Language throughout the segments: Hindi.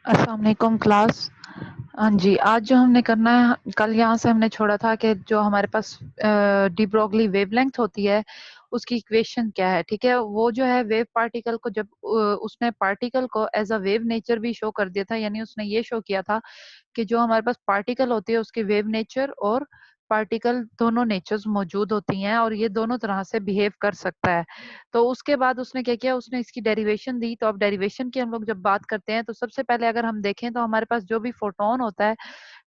अस्सलाम वालेकुम क्लास। हाँ जी, आज जो हमने करना है, कल यहाँ से हमने छोड़ा था कि जो हमारे पास डी ब्रोगली वेवलेंथ होती है उसकी इक्वेशन क्या है। ठीक है, वो जो है वेव पार्टिकल को जब उसने पार्टिकल को एज अ वेव नेचर भी शो कर दिया था, यानी उसने ये शो किया था कि जो हमारे पास पार्टिकल होती है उसकी वेव नेचर और पार्टिकल दोनों नेचर्स मौजूद होती हैं और ये दोनों तरह से बिहेव कर सकता है। तो उसके बाद उसने क्या किया, उसने इसकी डेरिवेशन दी। तो अब डेरिवेशन की हम लोग जब बात करते हैं तो सबसे पहले अगर हम देखें तो हमारे पास जो भी फोटोन होता है,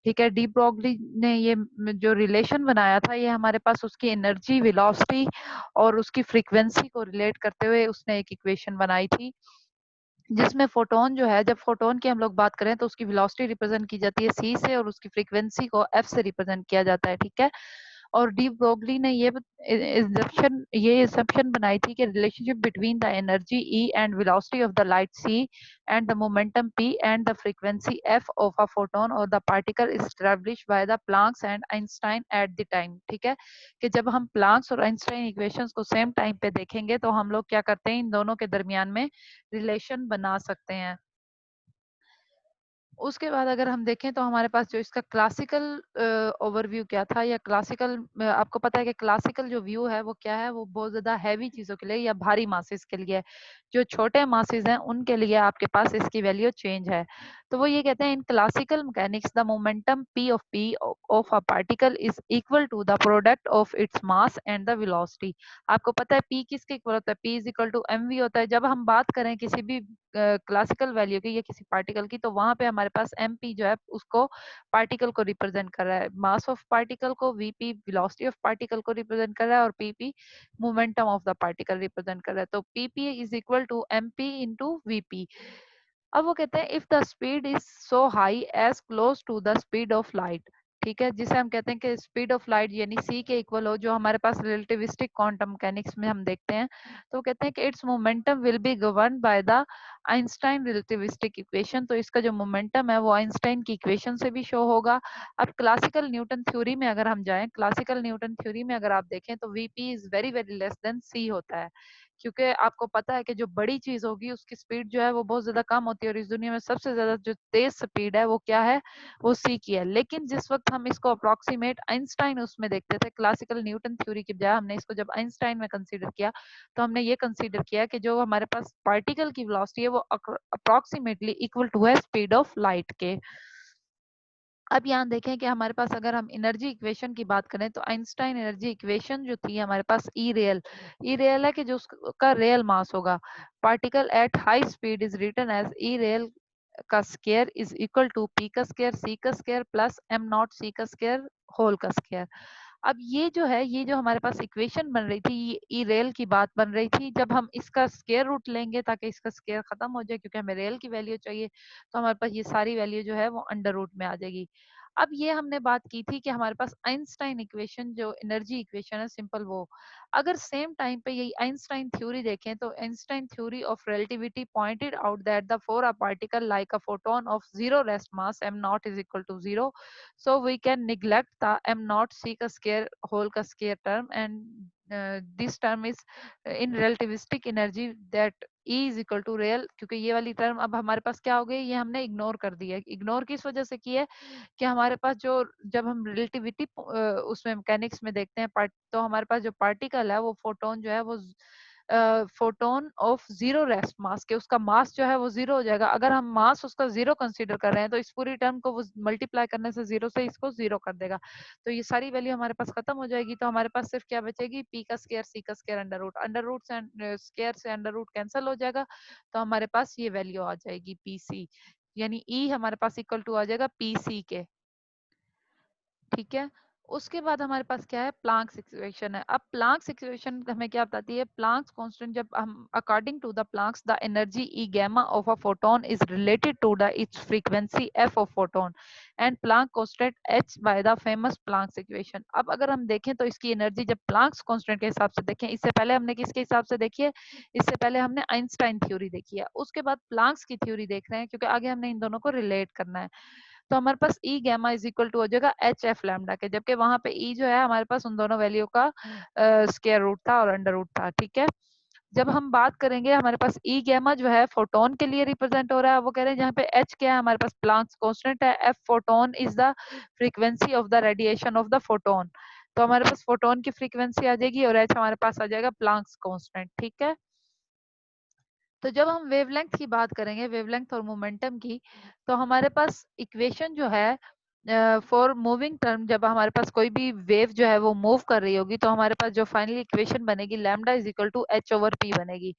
ठीक है, डी ब्रोगली ने ये जो रिलेशन बनाया था, ये हमारे पास उसकी एनर्जी, वेलोसिटी और उसकी फ्रीक्वेंसी को रिलेट करते हुए उसने एक इक्वेशन बनाई थी, जिसमें फोटोन जो है, जब फोटोन की हम लोग बात करें तो उसकी वेलोसिटी रिप्रेजेंट की जाती है सी से और उसकी फ्रीक्वेंसी को एफ से रिप्रेजेंट किया जाता है। ठीक है, और डी ब्रोगली ने ये assumption बनाई थी कि relationship between the energy E and velocity of the light C and the momentum P and the frequency F of a photon और the particle is established by the Planck's and Einstein at the time. ठीक है, कि जब हम प्लांक्स और आइंस्टाइन इक्वेशंस को सेम टाइम पे देखेंगे तो हम लोग क्या करते हैं, इन दोनों के दरमियान में रिलेशन बना सकते हैं। उसके बाद अगर हम देखें तो हमारे पास जो इसका क्लासिकल ओवरव्यू क्या था, या क्लासिकल, आपको पता है कि क्लासिकल जो व्यू है वो क्या है, वो बहुत ज्यादा हैवी चीजों के लिए या भारी मासेस के लिए है। जो छोटे मासेस हैं उनके लिए आपके पास इसकी वैल्यू चेंज है। तो वो ये कहते हैं, in classical mechanics the momentum p of a particle is equal to the product of its mass and the velocity. आपको पता है पी किसके इक्वल होता है, p is equal to m v होता है। जब हम बात करें किसी भी क्लासिकल वैल्यू की या किसी पार्टिकल की, तो वहां पे हमारे पास एम पी जो है उसको पार्टिकल को रिप्रेजेंट कर रहा है, मास ऑफ पार्टिकल को, वीपी वेलोसिटी ऑफ पार्टिकल को रिप्रेजेंट कर रहा है और PP momentum of the particle represent कर रहा है। तो PP is equal to M P into VP. अब वो कहते हैं if the speed is so high as close to the speed of light, ठीक है, जिसे हम कहते हैं कि स्पीड ऑफ लाइट यानी सी के इक्वल हो, जो हमारे पास रिलेटिविस्टिक क्वांटम मैकेनिक्स में हम देखते हैं। तो कहते हैं कि it's momentum will be govern by the Einstein relativistic equation. तो इसका जो मोमेंटम है वो आइंस्टाइन की इक्वेशन से भी शो होगा। अब क्लासिकल न्यूटन थ्योरी में अगर हम जाएं, क्लासिकल न्यूटन थ्योरी में अगर आप देखें तो VP is very very less than C होता है, क्योंकि आपको पता है कि जो बड़ी चीज होगी उसकी स्पीड जो है वो बहुत ज्यादा कम होती है और इस दुनिया में सबसे ज्यादा जो तेज स्पीड है वो क्या है, वो सी की है। लेकिन जिस वक्त हम इसको अप्रोक्सीमेट आइंस्टाइन उसमें देखते थे, क्लासिकल न्यूटन थ्योरी की बजाय हमने इसको जब आइंस्टाइन में कंसीडर किया, तो हमने ये कंसीडर किया कि जो हमारे पास पार्टिकल की वेलोसिटी है वो अप्रोक्सीमेटली इक्वल टू है स्पीड ऑफ लाइट के। अब यहाँ देखें कि हमारे पास अगर हम एनर्जी इक्वेशन की बात करें तो आइंस्टाइन एनर्जी इक्वेशन जो थी हमारे पास ई रियल है कि जो उसका रियल मास होगा, particle at high speed is written as E real का square is equal to P का स्केयर सी का square plus M naught C का स्केयर होल का स्केयर। अब ये जो है, ये जो हमारे पास इक्वेशन बन रही थी, ये ई रेल की बात बन रही थी। जब हम इसका स्केयर रूट लेंगे ताकि इसका स्केयर खत्म हो जाए, क्योंकि हमें रेल की वैल्यू चाहिए, तो हमारे पास ये सारी वैल्यू जो है वो अंडर रूट में आ जाएगी। अब ये हमने बात की थी कि हमारे पास आइंस्टाइन इक्वेशन जो एनर्जी इक्वेशन है सिंपल, वो अगर सेम टाइम पे यही आइंस्टाइन थ्योरी देखें तो Einstein theory of relativity pointed out that the for a particle like a photon of zero rest mass M not is equal to zero, so we can neglect the m naught c का square whole का square term, and this term is in relativistic energy that E is equal to real, क्योंकि ये वाली टर्म अब हमारे पास क्या हो गई, ये हमने इग्नोर कर दी है। इग्नोर किस वजह से की है कि हमारे पास जो, जब हम रिलेटिविटी उसमें मैकेनिक्स में देखते हैं पार्ट, तो हमारे पास जो पार्टिकल है वो फोटोन जो है वो फोटोन ऑफ जीरो रेस्ट मास के, उसका मास जो है वो जीरो हो जाएगा। अगर हम मास उसका जीरो कंसीडर कर रहे हैं तो इस पूरी टर्म को वो मल्टीप्लाई करने से जीरो से इसको जीरो कर देगा, तो ये सारी वैल्यू हमारे पास खत्म हो जाएगी। तो हमारे पास सिर्फ क्या बचेगी, पी का स्केयर सी का स्केयर अंडर रूट से स्केयर से अंडर रूट कैंसिल हो जाएगा, तो हमारे पास ये वैल्यू आ जाएगी पी सी, यानी ई हमारे पास इक्वल टू आ जाएगा पी सी के। ठीक है, उसके बाद हमारे पास क्या है, प्लांक्स इक्वेशन है। अब प्लांक्स इक्वेशन हमें क्या बताती है, प्लांक्स कांस्टेंट, जब हम according to the Planck's the energy E gamma of a photon is related to the its frequency F of photon and Planck constant H by the famous Planck's equation. अब अगर हम देखें तो इसकी एनर्जी जब प्लांक्स कांस्टेंट के हिसाब से देखें, इससे पहले हमने किसके हिसाब से देखी है, इससे पहले हमने आइंस्टाइन थ्योरी देखी है, उसके बाद प्लांक्स की थ्योरी देख रहे हैं, क्योंकि आगे हमने इन दोनों को रिलेट करना है। तो हमारे पास ई गैमा इज इक्वल टू हो जाएगा एच एफ लैम्डा के, जबकि वहां पे ई जो है हमारे पास उन दोनों वैल्यू का स्क्वायर रूट था और अंडर रूट था। ठीक है, जब हम बात करेंगे हमारे पास ई गैमा जो है फोटोन के लिए रिप्रेजेंट हो रहा है, वो कह रहे हैं जहाँ पे एच क्या है हमारे पास प्लांक्स कांस्टेंट है, F photon is the frequency of the radiation of the photon. तो हमारे पास फोटोन की फ्रीक्वेंसी आ जाएगी और एच हमारे पास आ जाएगा प्लांक्स कांस्टेंट। ठीक है, तो जब हम वेवलेंथ की बात करेंगे, वेवलेंथ और मोमेंटम की, तो हमारे पास इक्वेशन जो है फॉर मूविंग टर्म, जब हमारे पास कोई भी वेव जो है वो मूव कर रही होगी, तो हमारे पास जो फाइनल इक्वेशन बनेगी lambda is equal to H over P बनेगी।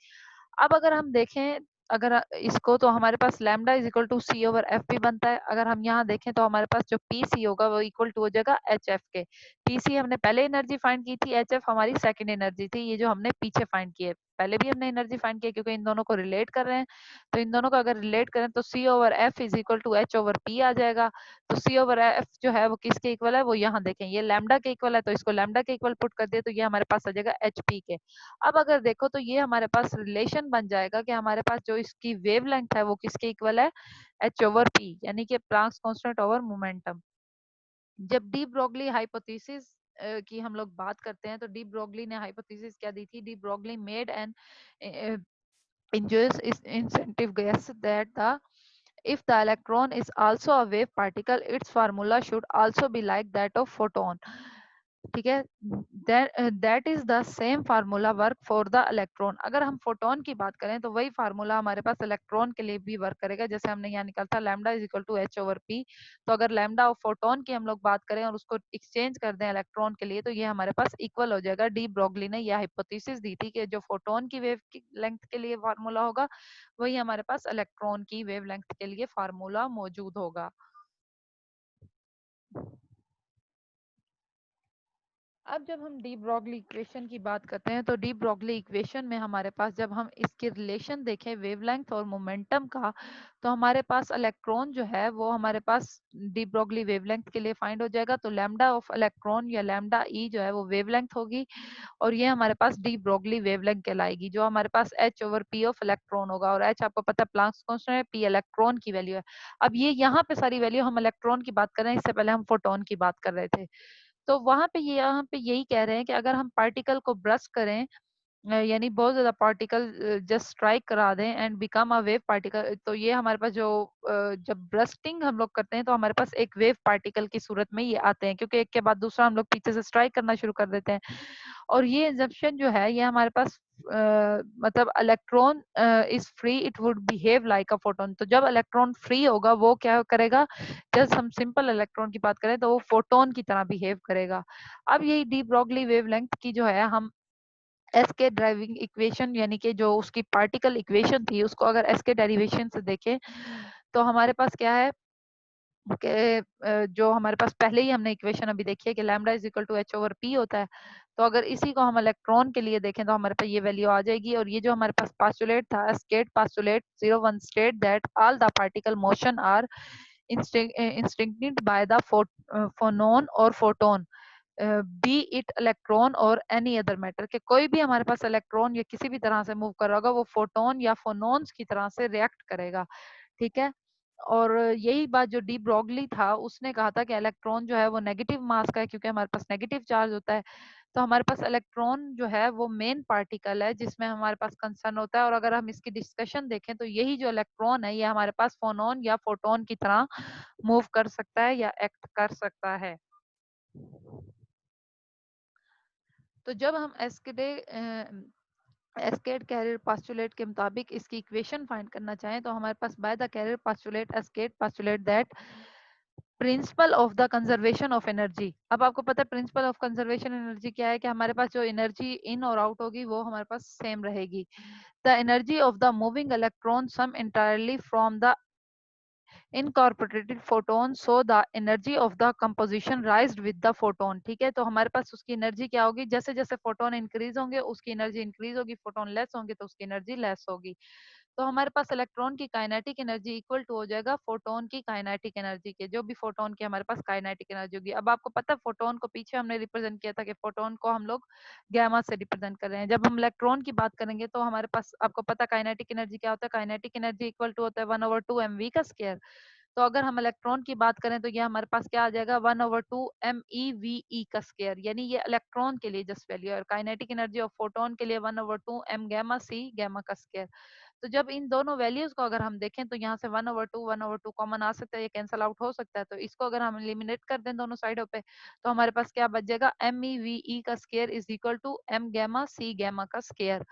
अब अगर हम देखें, अगर इसको, तो हमारे पास lambda is equal to C over F भी बनता है। अगर हम यहाँ देखें तो हमारे पास जो पी सी होगा वो इक्वल टू हो जाएगा एच एफ के। पी सी हमने पहले एनर्जी फाइंड की थी, एच एफ हमारी सेकेंड एनर्जी थी, ये जो हमने पीछे फाइंड की है। पहले भी हमने एनर्जी फाइंड की है क्योंकि इन दोनों को रिलेट कर रहे हैं। तो इन दोनों को अगर रिलेट करें तो C over F is equal to H over P आ जाएगा। तो सी ओवर एफ जो है वो किसके इक्वल है, वो यहाँ देखें, ये लैम्डा के इक्वल है, तो इसको लैम्डा के इक्वल पुट कर दिया तो ये हमारे पास आ जाएगा एच पी के। अब अगर देखो तो ये हमारे पास रिलेशन बन जाएगा कि हमारे पास जो इसकी वेवलेंथ है वो किसके इक्वल है, एच ओवर पी, यानी कि प्लांक्स कांस्टेंट ओवर मोमेंटम। जब डी ब्रोगली हाइपोथेसिस की हम लोग बात करते हैं, तो डी ब्रोगली ने हाइपोथेसिस क्या दी थी, de Broglie made an induce is incentive guess that the if the electron is also a wave particle, its formula should also be like that of photon। ठीक है, that is the same formula work for the electron. अगर हम फोटोन की बात करें तो वही फार्मूला हमारे पास इलेक्ट्रॉन के लिए भी वर्क करेगा, जैसे हमने यहाँ निकाला था lambda is equal to H over P. तो अगर लैम्डा और फोटोन की हम लोग बात करें और उसको एक्सचेंज कर दें इलेक्ट्रॉन के लिए, तो ये हमारे पास इक्वल हो जाएगा। डी ब्रोगली ने यह हाइपोथेसिस दी थी कि जो फोटोन की वेव की लेंथ के लिए फार्मूला होगा वही हमारे पास इलेक्ट्रॉन की वेव लेंथ के लिए फार्मूला मौजूद होगा। अब जब हम डी ब्रोगली इक्वेशन की बात करते हैं, तो डी ब्रोगली इक्वेशन में हमारे पास जब हम इसके रिलेशन देखें वेवलेंथ और मोमेंटम का, तो हमारे पास इलेक्ट्रॉन जो है वो हमारे पास डी ब्रोगली वेवलेंथ के लिए फाइंड हो जाएगा। तो लैम्डा ऑफ इलेक्ट्रॉन या लैम्डा ई जो है वो वेवलेंथ होगी, और ये हमारे पास डी ब्रोगली वेवलेंथ कहलाएगी, जो हमारे पास H over P of electron होगा। और एच आपको पता है प्लांक्स कांस्टेंट है, पी इलेक्ट्रॉन की वैल्यू है। अब ये यहाँ पे सारी वैल्यू हम इलेक्ट्रॉन की बात कर रहे हैं, इससे पहले हम फोटोन की बात कर रहे थे। तो वहां पे ये यहाँ पे यही कह रहे हैं कि अगर हम पार्टिकल को ब्रश करें, यानी बहुत ज्यादा पार्टिकल जस्ट स्ट्राइक करा दें and become a wave particle, तो ये हमारे पास जो जब ब्रस्टिंग हम लोग करते हैं तो हमारे पास एक वेव पार्टिकल की सूरत में ये आते हैं, क्योंकि एक के बाद दूसरा हम लोग पीछे से स्ट्राइक करना शुरू कर देते हैं। और ये एग्जम्पशन जो है ये हमारे पास मतलब electron is free it would behave like a photon. तो जब इलेक्ट्रॉन फ्री होगा वो क्या करेगा, जब हम सिंपल इलेक्ट्रॉन की बात करें तो वो फोटोन की तरह बिहेव करेगा। अब यही डी ब्रोगली वेवलेंथ की जो है हम एस के ड्राइविंग इक्वेशन, यानी कि जो उसकी पार्टिकल इक्वेशन थी उसको अगर एस के डेरिवेशन से देखें, तो हमारे पास क्या है कि जो हमारे पास पहले ही हमने इक्वेशन अभी देखी है कि lambda is equal to H over P होता है। तो अगर इसी को हम इलेक्ट्रॉन के लिए देखें तो हमारे पास ये वैल्यू आ जाएगी। और ये जो हमारे पास पास्टुलेट था, state postulate 01 state that all the particle motion are instincted by the phonon और फोटोन, बी इट इलेक्ट्रॉन और एनी अदर मैटर, के कोई भी हमारे पास इलेक्ट्रॉन या किसी भी तरह से मूव कर रहा होगा वो फोटोन या फोनोन्स की तरह से रिएक्ट करेगा। ठीक है, और यही बात जो डी ब्रोगली था उसने कहा था कि इलेक्ट्रॉन जो है वो नेगेटिव मास का है, क्योंकि हमारे पास नेगेटिव चार्ज होता है। तो हमारे पास इलेक्ट्रॉन जो है वो मेन पार्टिकल है जिसमें हमारे पास कंसर्न होता है। और अगर हम इसकी डिस्कशन देखें तो यही जो इलेक्ट्रॉन है ये हमारे पास फोनोन या फोटोन की तरह मूव कर सकता है या एक्ट कर सकता है। तो जब हम एस्केड कैरियर पास्टुलेट के मुताबिक इसकी इक्वेशन फाइंड करना चाहें, तो हमारे पास by the carrier postulate asked postulate that principle of the conservation of energy. अब आपको पता है प्रिंसिपल ऑफ कंजर्वेशन एनर्जी क्या है, कि हमारे पास जो एनर्जी इन और आउट होगी वो हमारे पास सेम रहेगी। The energy of the moving electron sum entirely from the incorporated photon, so the energy of the composition raised with the photon। ठीक है, तो हमारे पास उसकी एनर्जी क्या होगी, जैसे जैसे फोटोन इंक्रीज होंगे उसकी एनर्जी इंक्रीज होगी, फोटोन लेस होंगे तो उसकी एनर्जी लेस होगी। तो हमारे पास इलेक्ट्रॉन की काइनेटिक एनर्जी इक्वल टू हो जाएगा फोटोन की काइनेटिक एनर्जी के, जो भी फोटोन की हमारे पास काइनेटिक एनर्जी होगी। अब आपको पता है फोटोन को पीछे हमने रिप्रेजेंट किया था कि फोटोन को हम लोग गैमा से रिप्रेजेंट कर रहे हैं। जब हम इलेक्ट्रॉन की बात करेंगे तो हमारे पास आपको पता काइनेटिक एनर्जी क्या होता है, काइनेटिक एनर्जी इक्वल टू होता है 1/2 mv का स्क्वायर। तो अगर हम इलेक्ट्रॉन की बात करें तो ये हमारे पास क्या आ जाएगा 1/2 MeVe का स्क्वायर, यानी ये इलेक्ट्रॉन के लिए जस्ट वैल्यू है। और काइनेटिक एनर्जी ऑफ फोटोन के लिए 1/2 M gamma C gamma का स्क्वायर। तो जब इन दोनों वैल्यूज को अगर हम देखें तो यहाँ से 1/2 कॉमन आ सकता है, ये कैंसल आउट हो सकता है। तो इसको अगर हम एलिमिनेट कर दें दोनों साइडों पे तो हमारे पास क्या बच जाएगा, MeVe का square is equal to M gamma C gamma का स्क्वायर।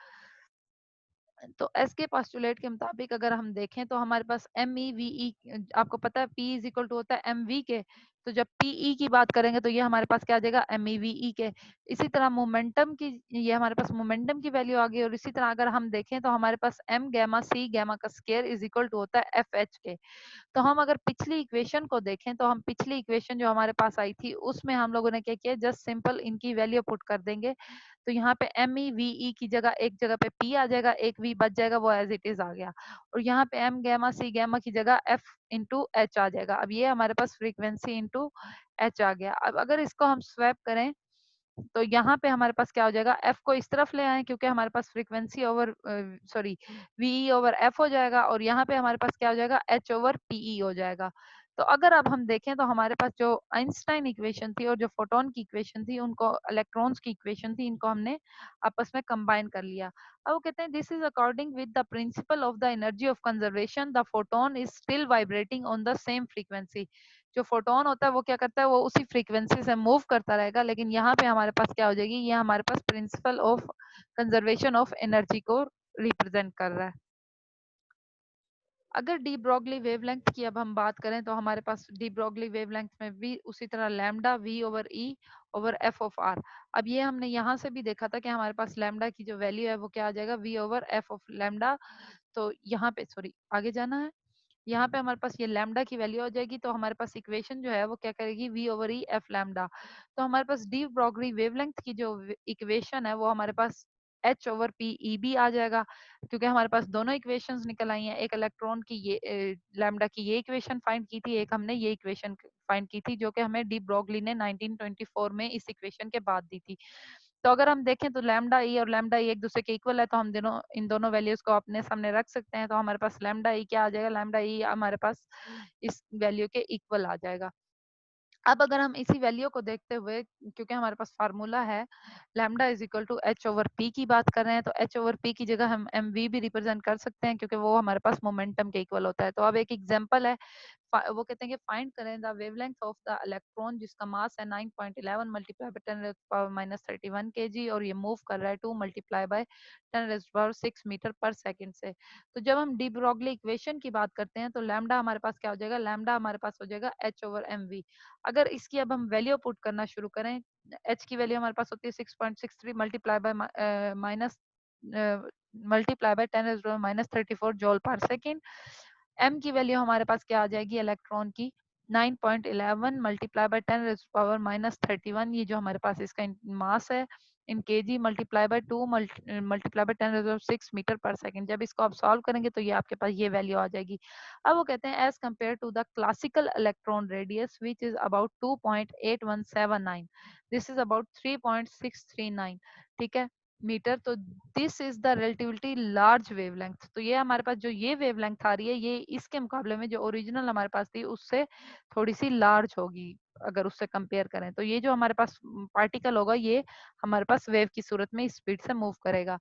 तो एस के पास्टुलेट के मुताबिक अगर हम देखें तो हमारे पास MeVe, आपको पता है P इज इक्वल टू होता है MV के। तो जब PE की बात करेंगे तो ये हमारे पास क्या आ जाएगा MeVe के। इसी तरह मोमेंटम की, ये हमारे पास मोमेंटम की वैल्यू आ गई। और इसी तरह अगर हम देखें तो हमारे पास M gamma C gamma का स्क्वायर इज इक्वल टू होता है FH के। तो हम अगर पिछली इक्वेशन को देखें तो हम पिछली इक्वेशन जो हमारे पास आई थी उसमें हम लोगों ने क्या किया, जस्ट सिंपल इनकी वैल्यू पुट कर देंगे। तो यहाँ पे MeVe की जगह एक जगह पे P आ जाएगा, एक V बच जाएगा, वो एज इट इज आ गया। और यहाँ पे M gamma C gamma की जगह F इंटू H आ जाएगा। अब ये हमारे पास फ्रीक्वेंसी इंटू H आ गया। अब अगर इसको हम स्वैप करें तो यहाँ पे हमारे पास क्या हो जाएगा, एफ को इस तरफ ले आए क्योंकि हमारे पास frequency over sorry VE over F हो जाएगा। और यहाँ पे हमारे पास क्या हो जाएगा, एच ओवर पीई हो जाएगा। तो अगर अब हम देखें तो हमारे पास जो आइंस्टाइन इक्वेशन थी और जो फोटोन की इक्वेशन थी, उनको इलेक्ट्रॉन्स की इक्वेशन थी, इनको हमने आपस में कंबाइन कर लिया। अब वो कहते हैं this is according with the principal of the energy of conservation the photon is still vibrating on the same frequency. जो फोटोन होता है वो क्या करता है, वो उसी फ्रीक्वेंसी से मूव करता रहेगा। लेकिन यहाँ पे हमारे पास क्या हो जाएगी, ये हमारे पास principle of conservation of energy को रिप्रेजेंट कर रहा है। अगर डी ब्रॉगली वेवलेंथ की अब हम बात करें तो हमारे पास डी ब्रॉगली वेवलेंथ में भी उसी तरह lambda V over E over F of R. अब ये हमने यहाँ से भी देखा था कि हमारे पास लैम्डा की जो वैल्यू है वो क्या आ जाएगा, V over F of lambda. तो यहाँ पे सॉरी आगे जाना है, यहाँ पे हमारे पास ये लैम्डा की वैल्यू हो जाएगी। तो हमारे पास इक्वेशन जो है वो क्या करेगी, V over E F lambda. तो हमारे पास डी ब्रॉगली वेवलेंथ की जो इक्वेशन है वो हमारे पास एच ओवर पी ई भी आ जाएगा, क्योंकि हमारे पास दोनों इक्वेशंस निकल आई हैं। एक इलेक्ट्रॉन की ये लैम्डा की ये इक्वेशन फाइंड की थी, एक हमने ये इक्वेशन फाइंड की थी जो कि हमें डी ब्रॉगली ने 1924 में इस इक्वेशन के बाद दी थी। तो अगर हम देखें तो लैम्डा ई और लैम्डा ई एक दूसरे के इक्वल है, तो हम दोनों इन दोनों वैल्यूज को अपने सामने रख सकते हैं। तो हमारे पास लैम्डा ई क्या आ जाएगा, लैम्डा ई हमारे पास इस वैल्यू के इक्वल आ जाएगा। अब अगर हम इसी वैल्यू को देखते हुए, क्योंकि हमारे पास फार्मूला है lambda is equal to H over P की बात कर रहे हैं, तो एच ओवर पी की जगह हम एम वी भी रिप्रेजेंट कर सकते हैं क्योंकि वो हमारे पास मोमेंटम के इक्वल होता है। तो अब एक एग्जांपल है, वो कहते हैं कि फाइंड करें the wavelength of the electron जिसका मास है 9.11 multiply by 10 power minus 31 KG और ये मूव कर रहा है 2 मल्टीप्लाई बाय 10 पावर 6 मीटर पर सेकंड से। तो जब हम डी ब्रॉगली इक्वेशन की बात करते हैं तो लैम्डा हमारे पास क्या हो जाएगा, लैम्डा हमारे पास हो जाएगा एच ओवर एम वी। अगर इसकी अब हम वैल्यू पुट करना शुरू करें, एच की वैल्यू हमारे पास होती है 6.63 multiply by minus multiply by 10 minus 34 जॉल पर सेकेंड। एम की वैल्यू हमारे पास क्या आ जाएगी इलेक्ट्रॉन की, 9.11 मल्टीप्लाई बाय 10 पावर माइनस 31, ये जो हमारे पास इसका मास है in kg multiply by 2 multiply by 10⁶ metre पर सेकंड। जब इसको आप सॉल्व करेंगे तो ये आपके पास ये वैल्यू आ जाएगी। अब वो कहते हैं as compare to the classical electron radius which is about 2.8179, this is about 3.639, ठीक है, मीटर। तो this is the relatively large wavelength. तो ये हमारे पास जो ये वेवलेंथ आ रही है ये इसके मुकाबले में जो ओरिजिनल हमारे पास थी उससे थोड़ी सी लार्ज होगी। अगर उससे कंपेयर करें तो ये जो हमारे पास पार्टिकल होगा ये हमारे पास वेव की सूरत में स्पीड से मूव करेगा।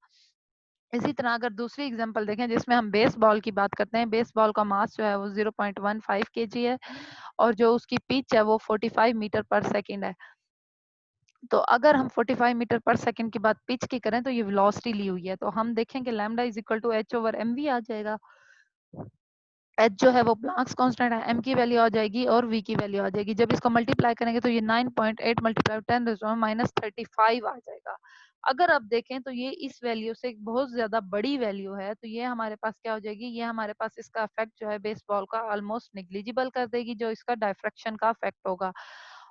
इसी तरह अगर दूसरी एग्जांपल देखें जिसमें हम बेसबॉल की बात करते हैं, बेसबॉल का मास जो है वो 0.15 केजी है और जो उसकी पिच है वो 45 मीटर पर सेकंड है। तो अगर हम 45 मीटर पर सेकंड की बात पिच की करें तो ये वेलोसिटी ली हुई है। तो हम देखेंगे lambda is equal to H over M V आ जाएगा। एच जो है वो प्लांक्स कांस्टेंट है, एम की वैल्यू आ जाएगी और वी की वैल्यू आ जाएगी। जब इसको मल्टीप्लाई करेंगे तो ये 9.8 मल्टीप्लाई 10 माइनस 35 आ जाएगा। अगर आप देखें तो ये इस वैल्यू से बहुत ज्यादा बड़ी वैल्यू है, तो ये हमारे पास क्या हो जाएगी, ये हमारे पास इसका इफेक्ट जो है बेसबॉल का ऑलमोस्ट निग्लिजिबल कर देगी, जो इसका डायफ्रैक्शन का इफेक्ट होगा।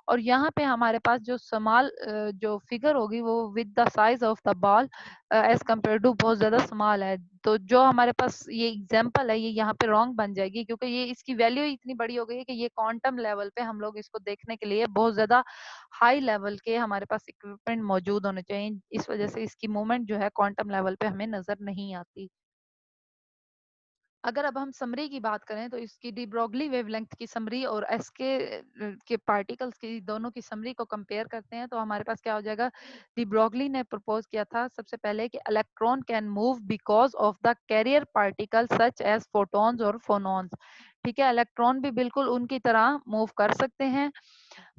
और यहाँ पे हमारे पास जो स्मॉल जो फिगर होगी वो with the size of the ball as compare to बहुत ज्यादा स्मॉल है। तो जो हमारे पास ये एग्जांपल है ये यहाँ पे रॉन्ग बन जाएगी, क्योंकि ये इसकी वैल्यू इतनी बड़ी हो गई है कि ये क्वांटम लेवल पे हम लोग इसको देखने के लिए बहुत ज्यादा हाई लेवल के हमारे पास इक्विपमेंट मौजूद होने चाहिए। इस वजह से इसकी मूवमेंट जो है क्वांटम लेवल पे हमें नजर नहीं आती। अगर अब हम समरी की बात करें तो इसकी डी ब्रोगली वेवलेंथ की समरी और एसके के पार्टिकल्स की दोनों की समरी को कंपेयर करते हैं तो हमारे पास क्या हो जाएगा। डी ब्रोगली ने प्रपोज किया था सबसे पहले कि electron can move because of the carrier particle such as photons और फोनॉन्स। ठीक है, इलेक्ट्रॉन भी बिल्कुल उनकी तरह मूव कर सकते हैं।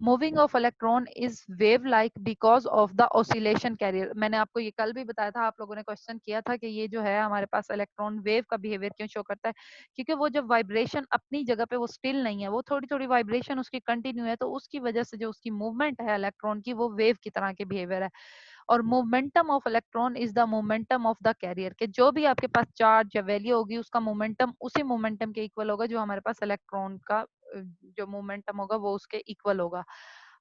Moving of electron is wave like because of the oscillation carrier. मैंने आपको ये कल भी बताया था, आप लोगों ने क्वेश्चन किया था कि ये जो है हमारे पास इलेक्ट्रॉन वेव का बिहेवियर क्यों शो करता है, क्योंकि वो जब वाइब्रेशन अपनी जगह पे वो स्टिल नहीं है, वो थोड़ी थोड़ी वाइब्रेशन उसकी कंटिन्यू है, तो उसकी वजह से जो उसकी मूवमेंट है इलेक्ट्रॉन की वो वेव की तरह के बिहेवियर है। और momentum of electron is the momentum of the carrier, के जो भी आपके पास चार्ज या वैल्यू होगी उसका मोमेंटम उसी मोमेंटम के इक्वल होगा जो हमारे पास इलेक्ट्रॉन का जो मोमेंटम होगा वो उसके इक्वल होगा।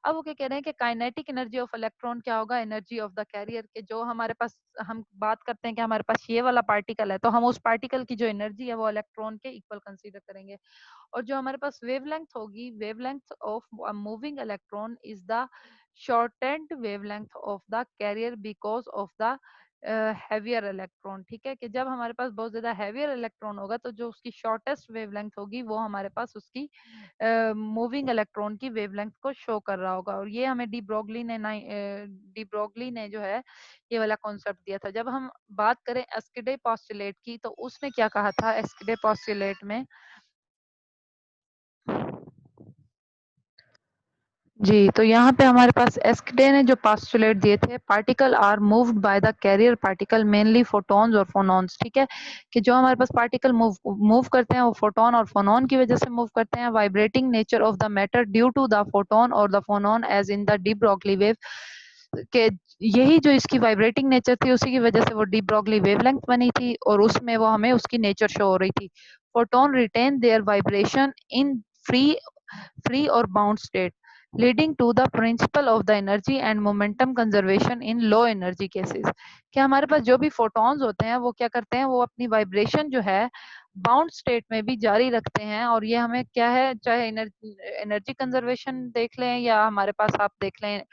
अब वो क्या कह रहे हैं कि काइनेटिक एनर्जी ऑफ इलेक्ट्रॉन क्या होगा, एनर्जी ऑफ द कैरियर, के जो हमारे पास हम बात करते हैं कि हमारे पास ये वाला पार्टिकल है तो हम उस पार्टिकल की जो एनर्जी है वो इलेक्ट्रॉन के इक्वल कंसीडर करेंगे। और जो हमारे पास वेवलेंथ होगी, wavelength of moving electron is the shortened wavelength of the carrier because of the heavier electron. ठीक है, कि जब हमारे पास बहुत ज्यादा हैवियर इलेक्ट्रॉन होगा तो जो उसकी शॉर्टेस्ट वेवलेंथ होगी वो हमारे पास उसकी मूविंग इलेक्ट्रॉन की वेवलेंथ को शो कर रहा होगा। और ये हमें डी ब्रोगली ने जो है ये वाला कॉन्सेप्ट दिया था। जब हम बात करें एस्किडे पोस्टुलेट की तो उसने क्या कहा था एस्किडे पोस्टुलेट में। जी, तो यहाँ पे हमारे पास एस्कडे ने जो पास्टुलेट दिए थे, particle are moved by the carrier particle mainly photons और फोनॉन्स। ठीक है, कि जो हमारे पास पार्टिकल मूव मूव करते हैं वो फोटोन और फोनॉन की वजह से मूव करते हैं। Vibrating nature of the matter due to the photon और the phonon as in the de Broglie wave, के यही जो इसकी वाइब्रेटिंग नेचर थी उसी की वजह से वो डी ब्रोगली वेवलेंथ बनी थी और उसमें वो हमें उसकी नेचर शो हो रही थी। Photon retain their vibration in free free or bound state, leading to the principle of the energy and momentum conservation in low energy cases। कि हमारे पास जो भी फोटॉन्स होते हैं वो क्या करते हैं, वो अपनी वाइब्रेशन जो है बाउंड स्टेट में भी जारी रखते हैं। और ये हमें क्या है, चाहे एनर्जी एनर्जी कंजर्वेशन देख लें या हमारे पास आप देख लें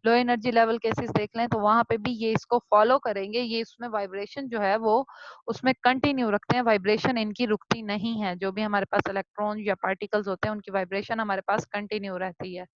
लो एनर्जी लेवल केसेस देख लें, तो वहां पे भी ये इसको फॉलो करेंगे। ये उसमें वाइब्रेशन जो है वो उसमें कंटिन्यू रखते हैं, वाइब्रेशन इनकी रुकती नहीं है। जो भी हमारे पास इलेक्ट्रॉन या पार्टिकल्स होते हैं उनकी वाइब्रेशन हमारे पास कंटिन्यू रहती है।